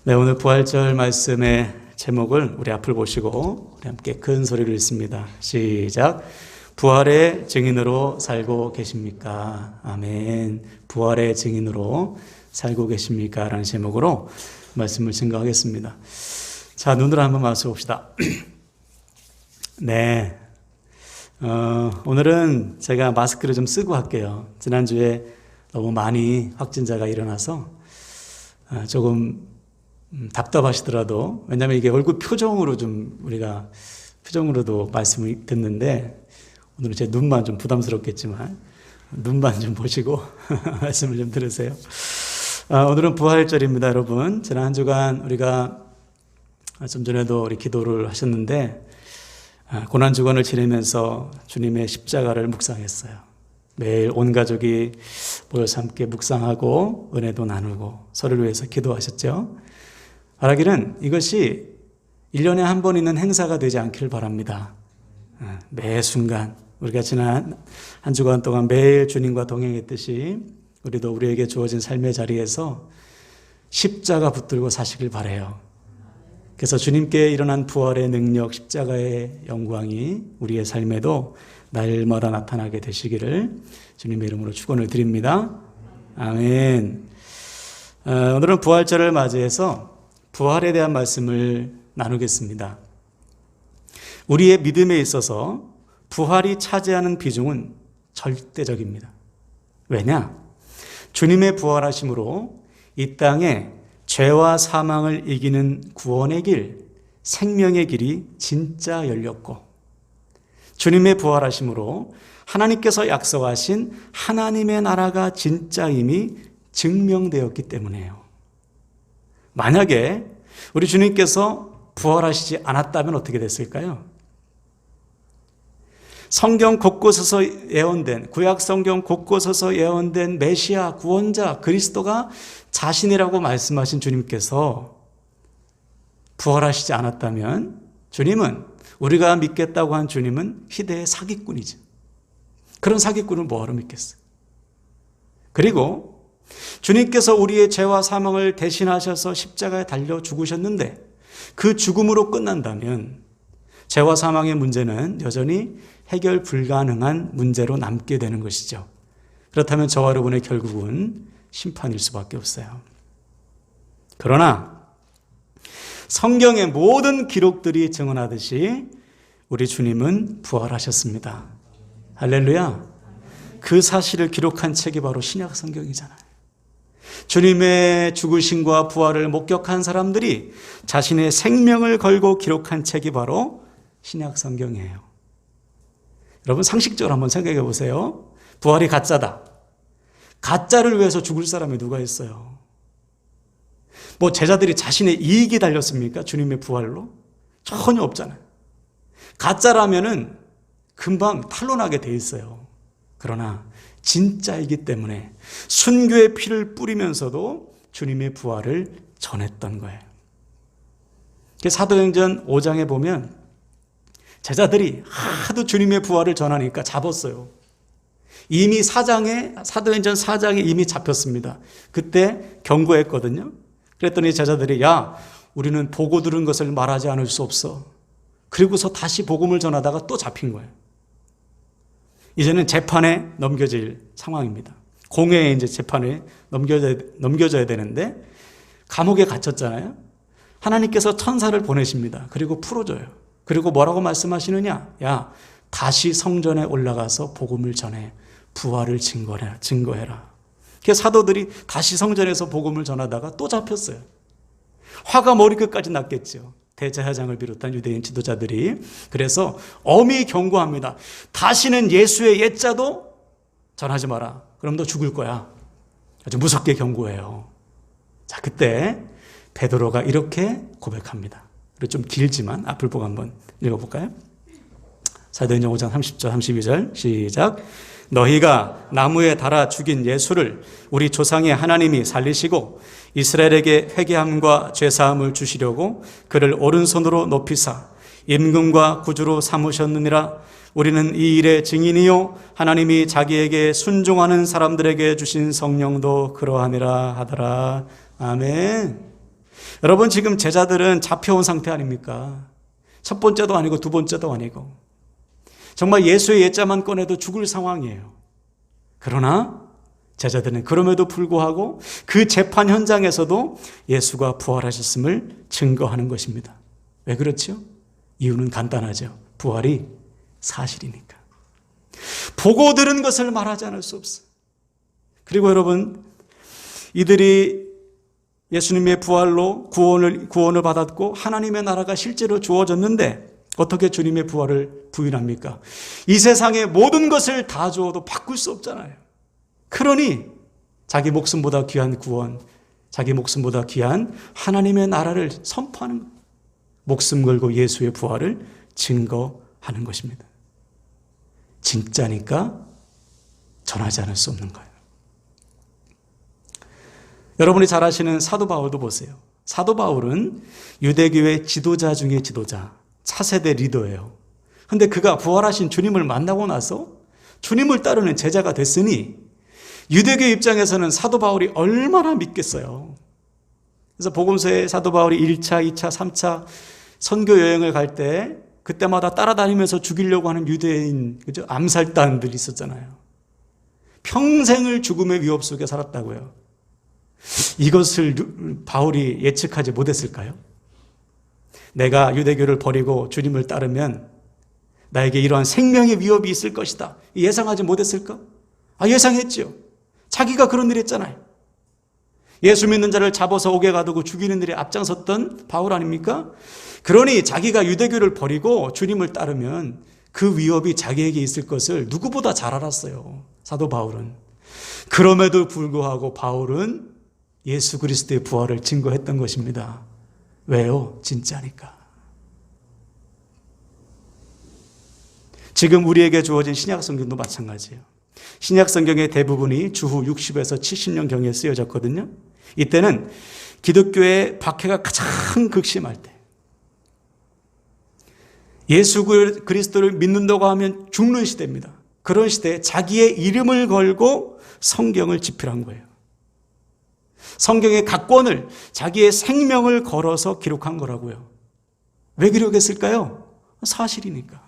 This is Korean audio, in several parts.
네, 오늘 부활절 말씀의 제목을 우리 앞을 보시고 우리 함께 큰 소리를 읽습니다. 시작. 부활의 증인으로 살고 계십니까? 아멘. 부활의 증인으로 살고 계십니까? 라는 제목으로 말씀을 증거하겠습니다. 자, 눈으로 한번 마주봅시다. 네. 오늘은 제가 마스크를 좀 쓰고 할게요. 지난주에 너무 많이 확진자가 일어나서 조금 답답하시더라도, 왜냐하면 이게 얼굴 표정으로 좀 우리가 표정으로도 말씀을 듣는데, 오늘은 제 눈만 좀 부담스럽겠지만 눈만 좀 보시고 말씀을 좀 들으세요. 오늘은 부활절입니다, 여러분. 지난 한 주간 우리가 좀 전에도 우리 기도를 하셨는데, 고난주간을 지내면서 주님의 십자가를 묵상했어요. 매일 온 가족이 모여서 함께 묵상하고 은혜도 나누고 서로를 위해서 기도하셨죠. 바라기는 이것이 1년에 한 번 있는 행사가 되지 않기를 바랍니다. 매 순간 우리가 지난 한 주간 동안 매일 주님과 동행했듯이 우리도 우리에게 주어진 삶의 자리에서 십자가 붙들고 사시길 바라요. 그래서 주님께 일어난 부활의 능력, 십자가의 영광이 우리의 삶에도 날마다 나타나게 되시기를 주님의 이름으로 축원을 드립니다. 아멘. 오늘은 부활절을 맞이해서 부활에 대한 말씀을 나누겠습니다. 우리의 믿음에 있어서 부활이 차지하는 비중은 절대적입니다. 왜냐? 주님의 부활하심으로 이 땅에 죄와 사망을 이기는 구원의 길, 생명의 길이 진짜 열렸고, 주님의 부활하심으로 하나님께서 약속하신 하나님의 나라가 진짜임이 증명되었기 때문이에요. 만약에 우리 주님께서 부활하시지 않았다면 어떻게 됐을까요? 성경 곳곳에서 예언된, 구약 성경 곳곳에서 예언된 메시아, 구원자, 그리스도가 자신이라고 말씀하신 주님께서 부활하시지 않았다면 주님은, 우리가 믿겠다고 한 주님은 희대의 사기꾼이죠. 그런 사기꾼을 뭐하러 믿겠어요? 그리고 주님께서 우리의 죄와 사망을 대신하셔서 십자가에 달려 죽으셨는데 그 죽음으로 끝난다면 죄와 사망의 문제는 여전히 해결 불가능한 문제로 남게 되는 것이죠. 그렇다면 저와 여러분의 결국은 심판일 수밖에 없어요. 그러나 성경의 모든 기록들이 증언하듯이 우리 주님은 부활하셨습니다. 할렐루야. 그 사실을 기록한 책이 바로 신약 성경이잖아요. 주님의 죽으심과 부활을 목격한 사람들이 자신의 생명을 걸고 기록한 책이 바로 신약 성경이에요. 여러분, 상식적으로 한번 생각해 보세요. 부활이 가짜다. 가짜를 위해서 죽을 사람이 누가 있어요? 뭐 제자들이 자신의 이익이 달렸습니까? 주님의 부활로? 전혀 없잖아요. 가짜라면은 금방 탄로나게 돼 있어요. 그러나 진짜이기 때문에 순교의 피를 뿌리면서도 주님의 부활을 전했던 거예요. 사도행전 5장에 보면 제자들이 하도 주님의 부활을 전하니까 잡았어요. 이미 사도행전 4장에 이미 잡혔습니다. 그때 경고했거든요. 그랬더니 제자들이, 야, 우리는 보고 들은 것을 말하지 않을 수 없어. 그리고서 다시 복음을 전하다가 또 잡힌 거예요. 이제는 재판에 넘겨질 상황입니다. 공회에 이제 재판에 넘겨져야 되는데 감옥에 갇혔잖아요. 하나님께서 천사를 보내십니다. 그리고 풀어줘요. 그리고 뭐라고 말씀하시느냐? 야, 다시 성전에 올라가서 복음을 전해. 부활을 증거해라. 그래서 사도들이 다시 성전에서 복음을 전하다가 또 잡혔어요. 화가 머리끝까지 났겠죠. 대제사장을 비롯한 유대인 지도자들이. 그래서 엄히 경고합니다. 다시는 예수의 옛자도 전하지 마라. 그럼 너 죽을 거야. 아주 무섭게 경고해요. 자, 그때 베드로가 이렇게 고백합니다. 그리고 좀 길지만 앞을 보고 한번 읽어볼까요? 사도행전 5장 30절 32절 시작. 너희가 나무에 달아 죽인 예수를 우리 조상의 하나님이 살리시고 이스라엘에게 회개함과 죄사함을 주시려고 그를 오른손으로 높이사 임금과 구주로 삼으셨느니라. 우리는 이 일의 증인이요 하나님이 자기에게 순종하는 사람들에게 주신 성령도 그러하니라 하더라. 아멘. 여러분, 지금 제자들은 잡혀온 상태 아닙니까? 첫 번째도 아니고 두 번째도 아니고 정말 예수의 옛자만 꺼내도 죽을 상황이에요. 그러나 제자들은 그럼에도 불구하고 그 재판 현장에서도 예수가 부활하셨음을 증거하는 것입니다. 왜 그렇죠? 이유는 간단하죠. 부활이 사실이니까. 보고 들은 것을 말하지 않을 수 없어요. 그리고 여러분, 이들이 예수님의 부활로 구원을 받았고 하나님의 나라가 실제로 주어졌는데 어떻게 주님의 부활을 부인합니까? 이 세상의 모든 것을 다 주어도 바꿀 수 없잖아요. 그러니 자기 목숨보다 귀한 구원, 자기 목숨보다 귀한 하나님의 나라를 선포하는 거예요. 목숨 걸고 예수의 부활을 증거하는 것입니다. 진짜니까 전하지 않을 수 없는 거예요. 여러분이 잘 아시는 사도 바울도 보세요. 사도 바울은 유대교의 지도자 중에 지도자, 차세대 리더예요. 그런데 그가 부활하신 주님을 만나고 나서 주님을 따르는 제자가 됐으니 유대교 입장에서는 사도 바울이 얼마나 믿겠어요. 그래서 복음서에 사도 바울이 1차, 2차, 3차 선교 여행을 갈 때 그때마다 따라다니면서 죽이려고 하는 유대인, 그죠? 암살단들이 있었잖아요. 평생을 죽음의 위협 속에 살았다고요. 이것을 바울이 예측하지 못했을까요? 내가 유대교를 버리고 주님을 따르면 나에게 이러한 생명의 위협이 있을 것이다. 예상하지 못했을까? 예상했죠. 자기가 그런 일 했잖아요. 예수 믿는 자를 잡아서 옥에 가두고 죽이는 일에 앞장섰던 바울 아닙니까? 그러니 자기가 유대교를 버리고 주님을 따르면 그 위협이 자기에게 있을 것을 누구보다 잘 알았어요. 사도 바울은. 그럼에도 불구하고 바울은 예수 그리스도의 부활을 증거했던 것입니다. 왜요? 진짜니까. 지금 우리에게 주어진 신약 성경도 마찬가지예요. 신약 성경의 대부분이 주후 60에서 70년경에 쓰여졌거든요. 이때는 기독교의 박해가 가장 극심할 때, 예수 그리스도를 믿는다고 하면 죽는 시대입니다. 그런 시대에 자기의 이름을 걸고 성경을 집필한 거예요. 성경의 각 권을 자기의 생명을 걸어서 기록한 거라고요. 왜 기록했을까요? 사실이니까.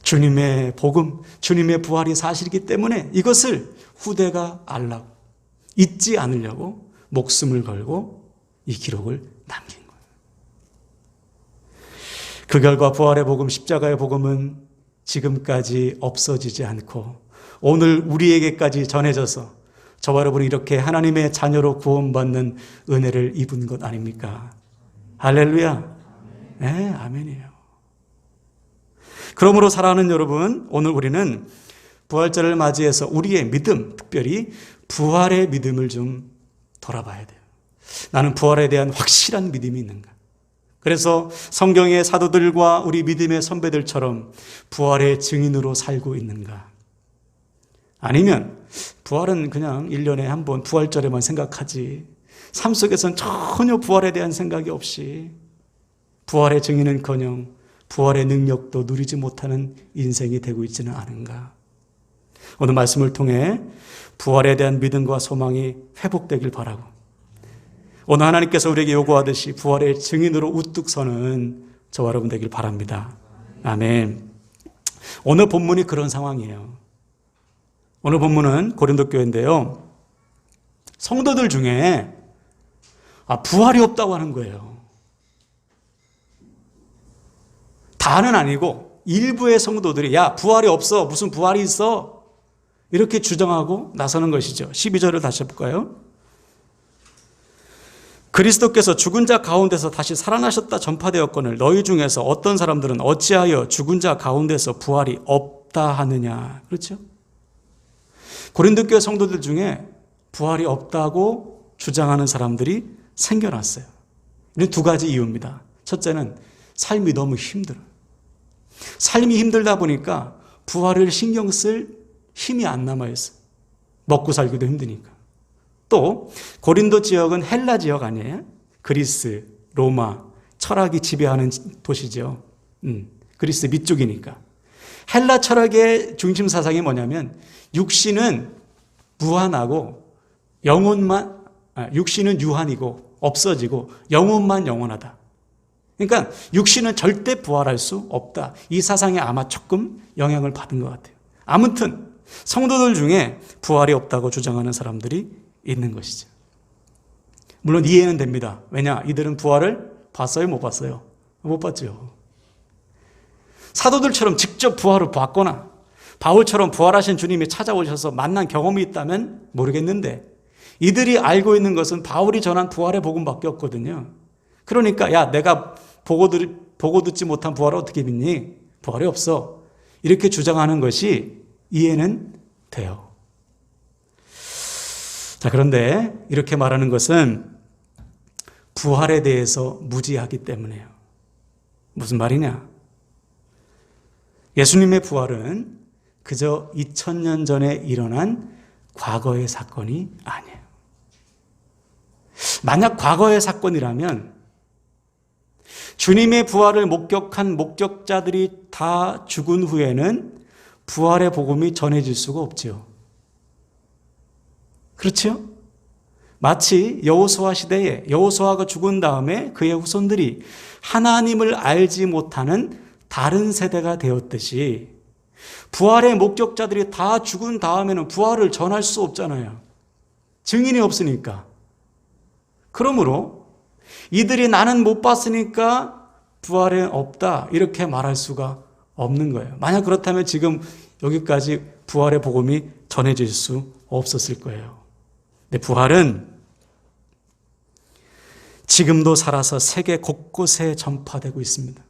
주님의 복음, 주님의 부활이 사실이기 때문에 이것을 후대가 알라고, 잊지 않으려고 목숨을 걸고 이 기록을 남긴 거예요. 그 결과 부활의 복음, 십자가의 복음은 지금까지 없어지지 않고 오늘 우리에게까지 전해져서 저와 여러분이 이렇게 하나님의 자녀로 구원받는 은혜를 입은 것 아닙니까? 할렐루야. 네, 아멘이에요. 그러므로 사랑하는 여러분, 오늘 우리는 부활절을 맞이해서 우리의 믿음, 특별히 부활의 믿음을 좀 돌아봐야 돼요. 나는 부활에 대한 확실한 믿음이 있는가? 그래서 성경의 사도들과 우리 믿음의 선배들처럼 부활의 증인으로 살고 있는가? 아니면 부활은 그냥 1년에 한 번 부활절에만 생각하지 삶 속에서는 전혀 부활에 대한 생각이 없이 부활의 증인은커녕 부활의 능력도 누리지 못하는 인생이 되고 있지는 않은가? 오늘 말씀을 통해 부활에 대한 믿음과 소망이 회복되길 바라고, 오늘 하나님께서 우리에게 요구하듯이 부활의 증인으로 우뚝 서는 저와 여러분 되길 바랍니다. 아멘. 오늘 본문이 그런 상황이에요. 오늘 본문은 고린도 교회인데요. 성도들 중에 부활이 없다고 하는 거예요. 다는 아니고 일부의 성도들이 부활이 없어, 무슨 부활이 있어, 이렇게 주장하고 나서는 것이죠. 12절을 다시 해볼까요? 그리스도께서 죽은 자 가운데서 다시 살아나셨다 전파되었거늘 너희 중에서 어떤 사람들은 어찌하여 죽은 자 가운데서 부활이 없다 하느냐. 그렇죠? 고린도 교회 성도들 중에 부활이 없다고 주장하는 사람들이 생겨났어요. 이는 두 가지 이유입니다. 첫째는 삶이 너무 힘들어요. 삶이 힘들다 보니까 부활을 신경 쓸 힘이 안 남아있어요. 먹고 살기도 힘드니까. 또 고린도 지역은 헬라 지역 아니에요? 그리스, 로마, 철학이 지배하는 도시죠. 그리스 밑쪽이니까. 헬라 철학의 중심 사상이 뭐냐면 육신은 무한하고 육신은 유한이고 없어지고 영혼만 영원하다. 그러니까 육신은 절대 부활할 수 없다. 이 사상에 아마 조금 영향을 받은 것 같아요. 아무튼 성도들 중에 부활이 없다고 주장하는 사람들이 있는 것이죠. 물론 이해는 됩니다. 왜냐? 이들은 부활을 봤어요? 못 봤어요? 못 봤죠. 사도들처럼 직접 부활을 봤거나 바울처럼 부활하신 주님이 찾아오셔서 만난 경험이 있다면 모르겠는데 이들이 알고 있는 것은 바울이 전한 부활의 복음밖에 없거든요. 그러니까 야, 내가 보고 듣지 못한 부활을 어떻게 믿니? 부활이 없어. 이렇게 주장하는 것이 이해는 돼요. 자, 그런데 이렇게 말하는 것은 부활에 대해서 무지하기 때문이에요. 무슨 말이냐? 예수님의 부활은 그저 2000년 전에 일어난 과거의 사건이 아니에요. 만약 과거의 사건이라면 주님의 부활을 목격한 목격자들이 다 죽은 후에는 부활의 복음이 전해질 수가 없죠. 그렇죠? 마치 여호수아 시대에 여호수아가 죽은 다음에 그의 후손들이 하나님을 알지 못하는 다른 세대가 되었듯이 부활의 목격자들이 다 죽은 다음에는 부활을 전할 수 없잖아요. 증인이 없으니까. 그러므로 이들이 나는 못 봤으니까 부활은 없다 이렇게 말할 수가 없는 거예요. 만약 그렇다면 지금 여기까지 부활의 복음이 전해질 수 없었을 거예요. 근데 부활은 지금도 살아서 세계 곳곳에 전파되고 있습니다.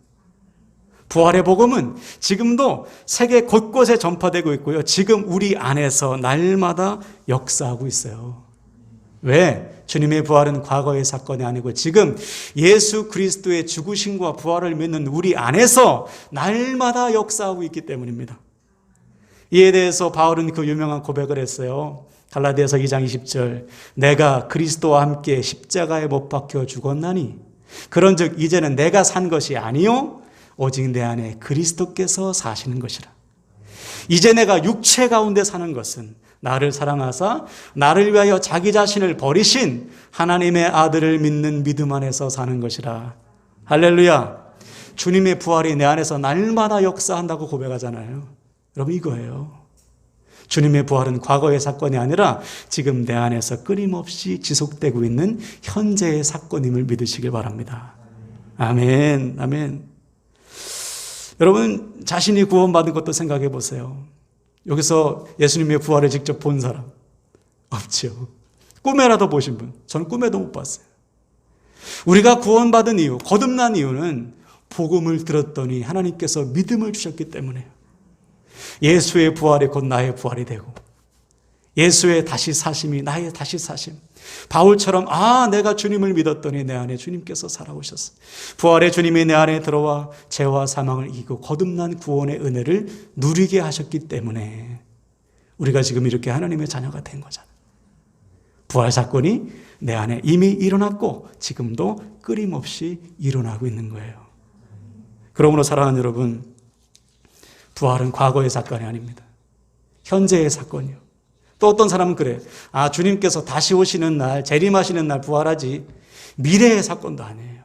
부활의 복음은 지금도 세계 곳곳에 전파되고 있고요. 지금 우리 안에서 날마다 역사하고 있어요. 왜? 주님의 부활은 과거의 사건이 아니고 지금 예수 그리스도의 죽으심과 부활을 믿는 우리 안에서 날마다 역사하고 있기 때문입니다. 이에 대해서 바울은 그 유명한 고백을 했어요. 갈라디아서 2장 20절 내가 그리스도와 함께 십자가에 못 박혀 죽었나니 그런즉 이제는 내가 산 것이 아니요 오직 내 안에 그리스도께서 사시는 것이라. 이제 내가 육체 가운데 사는 것은 나를 사랑하사 나를 위하여 자기 자신을 버리신 하나님의 아들을 믿는 믿음 안에서 사는 것이라. 할렐루야. 주님의 부활이 내 안에서 날마다 역사한다고 고백하잖아요. 여러분 이거예요. 주님의 부활은 과거의 사건이 아니라 지금 내 안에서 끊임없이 지속되고 있는 현재의 사건임을 믿으시길 바랍니다. 아멘. 아멘. 여러분 자신이 구원받은 것도 생각해 보세요. 여기서 예수님의 부활을 직접 본 사람 없죠. 꿈에라도 보신 분? 저는 꿈에도 못 봤어요. 우리가 구원받은 이유, 거듭난 이유는 복음을 들었더니 하나님께서 믿음을 주셨기 때문에요. 예수의 부활이 곧 나의 부활이 되고 예수의 다시 사심이 나의 다시 사심. 바울처럼 내가 주님을 믿었더니 내 안에 주님께서 살아오셨어. 부활의 주님이 내 안에 들어와 죄와 사망을 이기고 거듭난 구원의 은혜를 누리게 하셨기 때문에 우리가 지금 이렇게 하나님의 자녀가 된 거잖아요. 부활 사건이 내 안에 이미 일어났고 지금도 끊임없이 일어나고 있는 거예요. 그러므로 사랑하는 여러분, 부활은 과거의 사건이 아닙니다. 현재의 사건이요. 또 어떤 사람은 그래. 주님께서 다시 오시는 날, 재림하시는 날 부활하지 미래의 사건도 아니에요.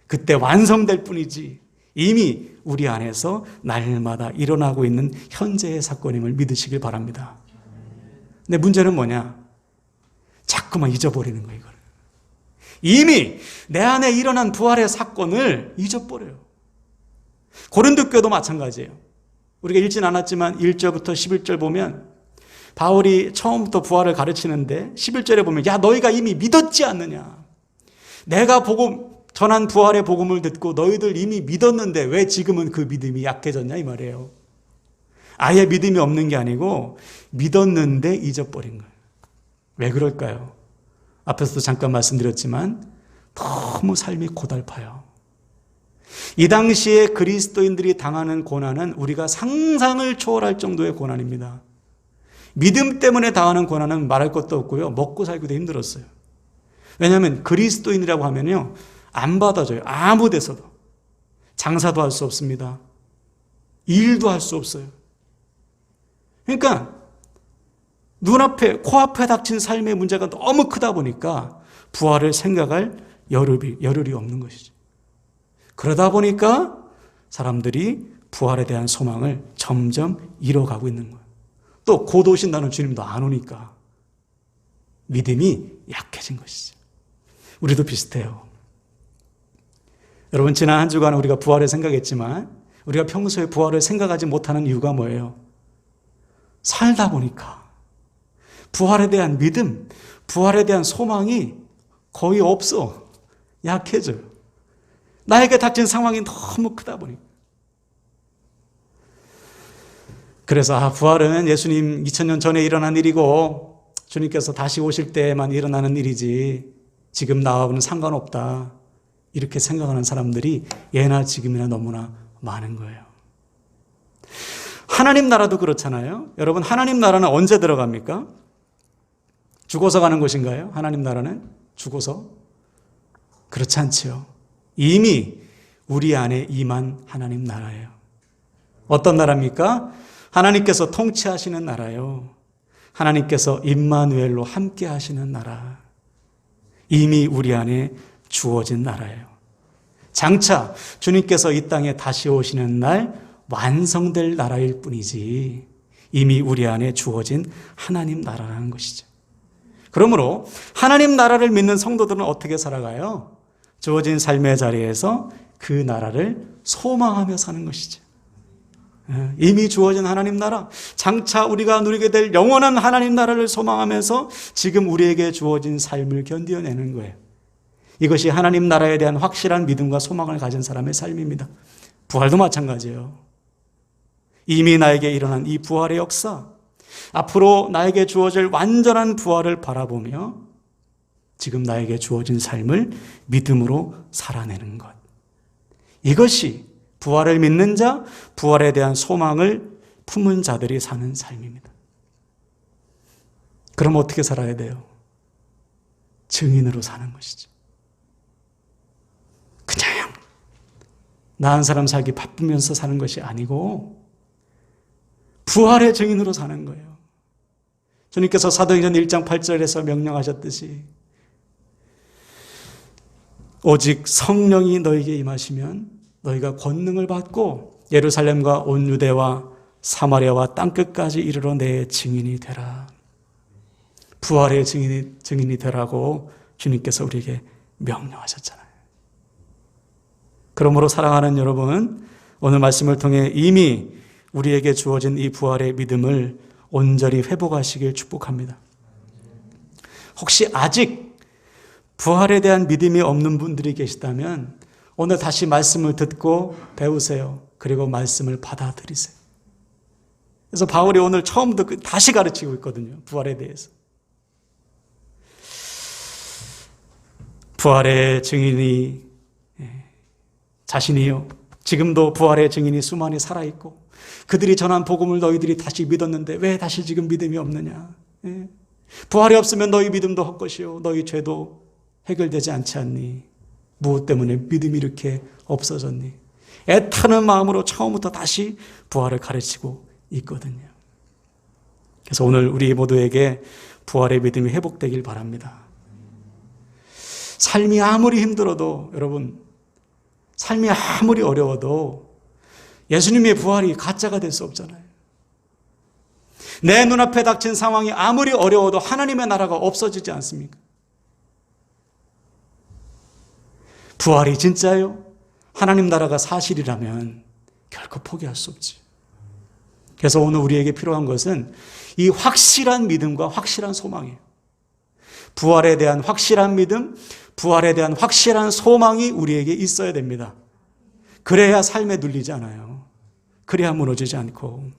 그때 완성될 뿐이지 이미 우리 안에서 날마다 일어나고 있는 현재의 사건임을 믿으시길 바랍니다. 근데 문제는 뭐냐? 자꾸만 잊어버리는 거예요. 이걸. 이미 내 안에 일어난 부활의 사건을 잊어버려요. 고린도 교회도 마찬가지예요. 우리가 읽진 않았지만 1절부터 11절 보면 바울이 처음부터 부활을 가르치는데 11절에 보면 너희가 이미 믿었지 않느냐. 내가 전한 부활의 복음을 듣고 너희들 이미 믿었는데 왜 지금은 그 믿음이 약해졌냐 이 말이에요. 아예 믿음이 없는 게 아니고 믿었는데 잊어버린 거예요. 왜 그럴까요? 앞에서도 잠깐 말씀드렸지만 너무 삶이 고달파요. 이 당시에 그리스도인들이 당하는 고난은 우리가 상상을 초월할 정도의 고난입니다. 믿음 때문에 당하는 고난은 말할 것도 없고요. 먹고 살기도 힘들었어요. 왜냐하면 그리스도인이라고 하면요. 안 받아줘요. 아무 데서도. 장사도 할 수 없습니다. 일도 할 수 없어요. 그러니까 눈앞에, 코앞에 닥친 삶의 문제가 너무 크다 보니까 부활을 생각할 여력이 없는 것이죠. 그러다 보니까 사람들이 부활에 대한 소망을 점점 잃어가고 있는 거예요. 또 곧 오신다는 주님도 안 오니까 믿음이 약해진 것이죠. 우리도 비슷해요. 여러분, 지난 한 주간 우리가 부활을 생각했지만 우리가 평소에 부활을 생각하지 못하는 이유가 뭐예요? 살다 보니까 부활에 대한 믿음, 부활에 대한 소망이 거의 없어. 약해져요. 나에게 닥친 상황이 너무 크다 보니까. 그래서 부활은 예수님 2000년 전에 일어난 일이고 주님께서 다시 오실 때만 일어나는 일이지 지금 나하고는 상관없다. 이렇게 생각하는 사람들이 예나 지금이나 너무나 많은 거예요. 하나님 나라도 그렇잖아요. 여러분, 하나님 나라는 언제 들어갑니까? 죽어서 가는 곳인가요? 하나님 나라는 죽어서? 그렇지 않지요. 이미 우리 안에 임한 하나님 나라예요. 어떤 나라입니까? 하나님께서 통치하시는 나라요. 하나님께서 임마누엘로 함께 하시는 나라. 이미 우리 안에 주어진 나라예요. 장차 주님께서 이 땅에 다시 오시는 날 완성될 나라일 뿐이지 이미 우리 안에 주어진 하나님 나라라는 것이죠. 그러므로 하나님 나라를 믿는 성도들은 어떻게 살아가요? 주어진 삶의 자리에서 그 나라를 소망하며 사는 것이죠. 이미 주어진 하나님 나라, 장차 우리가 누리게 될 영원한 하나님 나라를 소망하면서 지금 우리에게 주어진 삶을 견뎌내는 거예요. 이것이 하나님 나라에 대한 확실한 믿음과 소망을 가진 사람의 삶입니다. 부활도 마찬가지예요. 이미 나에게 일어난 이 부활의 역사, 앞으로 나에게 주어질 완전한 부활을 바라보며 지금 나에게 주어진 삶을 믿음으로 살아내는 것. 이것이 부활을 믿는 자, 부활에 대한 소망을 품은 자들이 사는 삶입니다. 그럼 어떻게 살아야 돼요? 증인으로 사는 것이죠. 그냥 나은 사람 살기 바쁘면서 사는 것이 아니고 부활의 증인으로 사는 거예요. 주님께서 사도행전 1장 8절에서 명령하셨듯이 오직 성령이 너에게 임하시면 너희가 권능을 받고 예루살렘과 온 유대와 사마리아와 땅끝까지 이르러 내 증인이 되라. 부활의 증인이 되라고 주님께서 우리에게 명령하셨잖아요. 그러므로 사랑하는 여러분, 오늘 말씀을 통해 이미 우리에게 주어진 이 부활의 믿음을 온전히 회복하시길 축복합니다. 혹시 아직 부활에 대한 믿음이 없는 분들이 계시다면 오늘 다시 말씀을 듣고 배우세요. 그리고 말씀을 받아들이세요. 그래서 바울이 오늘 처음부터 다시 가르치고 있거든요. 부활에 대해서. 부활의 증인이 자신이요. 지금도 부활의 증인이 수많이 살아있고 그들이 전한 복음을 너희들이 다시 믿었는데 왜 다시 지금 믿음이 없느냐. 부활이 없으면 너희 믿음도 헛것이요. 너희 죄도 해결되지 않지 않니. 무엇 때문에 믿음이 이렇게 없어졌니? 애타는 마음으로 처음부터 다시 부활을 가르치고 있거든요. 그래서 오늘 우리 모두에게 부활의 믿음이 회복되길 바랍니다. 삶이 아무리 힘들어도 여러분, 삶이 아무리 어려워도 예수님의 부활이 가짜가 될 수 없잖아요. 내 눈앞에 닥친 상황이 아무리 어려워도 하나님의 나라가 없어지지 않습니까? 부활이 진짜요? 하나님 나라가 사실이라면 결코 포기할 수 없지. 그래서 오늘 우리에게 필요한 것은 이 확실한 믿음과 확실한 소망이에요. 부활에 대한 확실한 믿음, 부활에 대한 확실한 소망이 우리에게 있어야 됩니다. 그래야 삶에 눌리지 않아요. 그래야 무너지지 않고.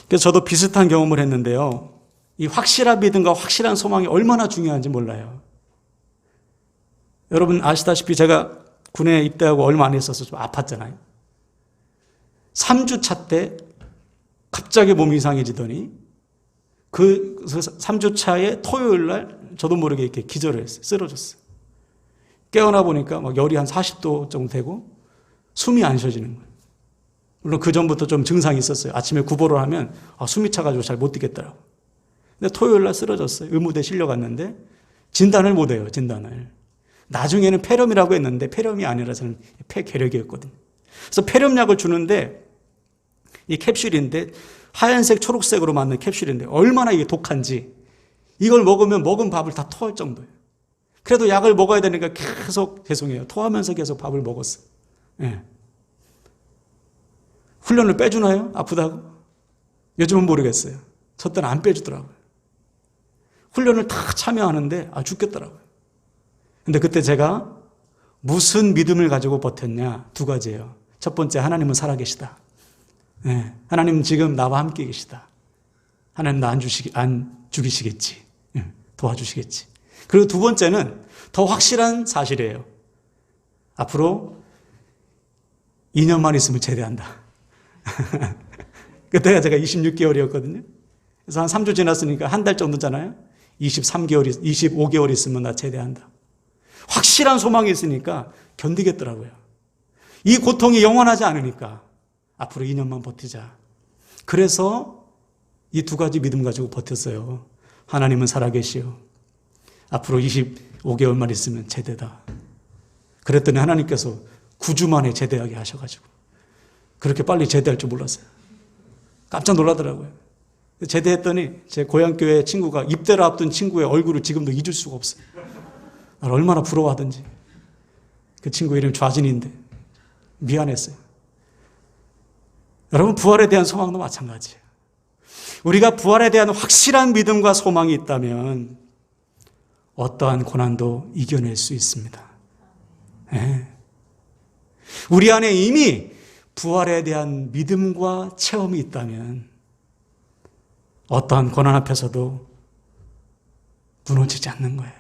그래서 저도 비슷한 경험을 했는데요. 이 확실한 믿음과 확실한 소망이 얼마나 중요한지 몰라요. 여러분 아시다시피 제가 군에 입대하고 얼마 안 있어서 좀 아팠잖아요. 3주차 때 갑자기 몸이 이상해지더니 그 3주차의 토요일 날 저도 모르게 이렇게 기절을 했어요. 쓰러졌어요. 깨어나 보니까 막 열이 한 40도 정도 되고 숨이 안 쉬어지는 거예요. 물론 그 전부터 좀 증상이 있었어요. 아침에 구보를 하면 숨이 차가지고 잘 못 뛰겠더라고요. 근데 토요일 날 쓰러졌어요. 의무대 실려갔는데 진단을 못 해요. 진단을. 나중에는 폐렴이라고 했는데 폐렴이 아니라 저는 폐결핵이었거든요. 그래서 폐렴약을 주는데 이 캡슐인데 하얀색 초록색으로 만든 캡슐인데 얼마나 이게 독한지 이걸 먹으면 먹은 밥을 다 토할 정도예요. 그래도 약을 먹어야 되니까 계속 죄송해요. 토하면서 계속 밥을 먹었어요. 예. 훈련을 빼주나요? 아프다고? 요즘은 모르겠어요. 저 때는 안 빼주더라고요. 훈련을 다 참여하는데 죽겠더라고요. 근데 그때 제가 무슨 믿음을 가지고 버텼냐? 두 가지예요. 첫 번째, 하나님은 살아계시다. 네, 하나님 지금 나와 함께 계시다. 하나님 나 안 죽이시겠지. 네, 도와주시겠지. 그리고 두 번째는 더 확실한 사실이에요. 앞으로 2년만 있으면 제대한다. 그때가 제가 26개월이었거든요. 그래서 한 3주 지났으니까 한 달 정도잖아요. 25개월 있으면 나 제대한다. 확실한 소망이 있으니까 견디겠더라고요. 이 고통이 영원하지 않으니까 앞으로 2년만 버티자. 그래서 이 두 가지 믿음 가지고 버텼어요. 하나님은 살아계시오. 앞으로 25개월만 있으면 제대다. 그랬더니 하나님께서 9주 만에 제대하게 하셔가지고 그렇게 빨리 제대할 줄 몰랐어요. 깜짝 놀라더라고요. 제대했더니 제 고향교회 친구가 입대를 앞둔 친구의 얼굴을 지금도 잊을 수가 없어요. 나를 얼마나 부러워하든지. 그 친구 이름이 좌진인데 미안했어요. 여러분, 부활에 대한 소망도 마찬가지예요. 우리가 부활에 대한 확실한 믿음과 소망이 있다면 어떠한 고난도 이겨낼 수 있습니다. 네. 우리 안에 이미 부활에 대한 믿음과 체험이 있다면 어떠한 고난 앞에서도 무너지지 않는 거예요.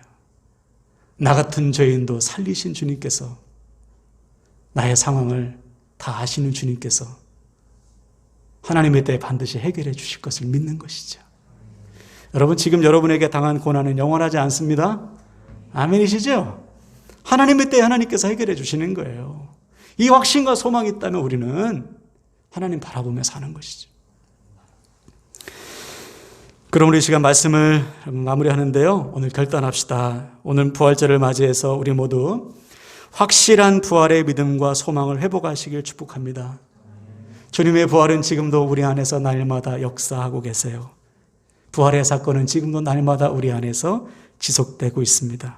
나 같은 죄인도 살리신 주님께서, 나의 상황을 다 아시는 주님께서 하나님의 때에 반드시 해결해 주실 것을 믿는 것이죠. 여러분, 지금 여러분에게 당한 고난은 영원하지 않습니다. 아멘이시죠? 하나님의 때에 하나님께서 해결해 주시는 거예요. 이 확신과 소망이 있다면 우리는 하나님 바라보며 사는 것이죠. 그럼 우리 시간 말씀을 마무리하는데요. 오늘 결단합시다. 오늘 부활절을 맞이해서 우리 모두 확실한 부활의 믿음과 소망을 회복하시길 축복합니다. 주님의 부활은 지금도 우리 안에서 날마다 역사하고 계세요. 부활의 사건은 지금도 날마다 우리 안에서 지속되고 있습니다.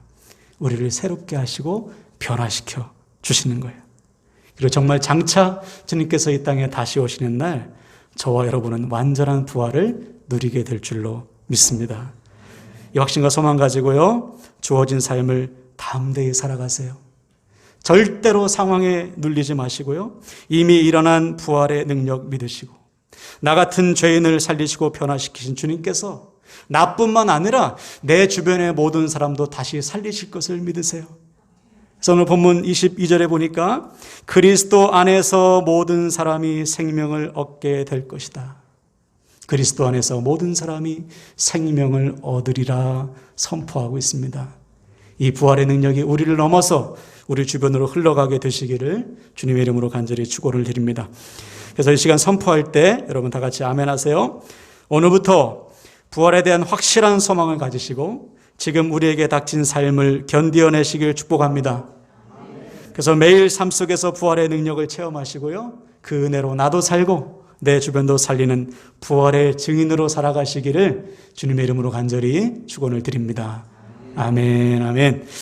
우리를 새롭게 하시고 변화시켜 주시는 거예요. 그리고 정말 장차 주님께서 이 땅에 다시 오시는 날 저와 여러분은 완전한 부활을 누리게 될 줄로 믿습니다. 이 확신과 소망 가지고요, 주어진 삶을 담대히 살아가세요. 절대로 상황에 눌리지 마시고요, 이미 일어난 부활의 능력 믿으시고 나 같은 죄인을 살리시고 변화시키신 주님께서 나뿐만 아니라 내 주변의 모든 사람도 다시 살리실 것을 믿으세요. 그래서 오늘 본문 22절에 보니까 그리스도 안에서 모든 사람이 생명을 얻게 될 것이다. 그리스도 안에서 모든 사람이 생명을 얻으리라 선포하고 있습니다. 이 부활의 능력이 우리를 넘어서 우리 주변으로 흘러가게 되시기를 주님의 이름으로 간절히 축원을 드립니다. 그래서 이 시간 선포할 때 여러분 다 같이 아멘 하세요. 오늘부터 부활에 대한 확실한 소망을 가지시고 지금 우리에게 닥친 삶을 견디어내시길 축복합니다. 그래서 매일 삶 속에서 부활의 능력을 체험하시고요, 그 은혜로 나도 살고 내 주변도 살리는 부활의 증인으로 살아가시기를 주님의 이름으로 간절히 축원을 드립니다. 아멘, 아멘.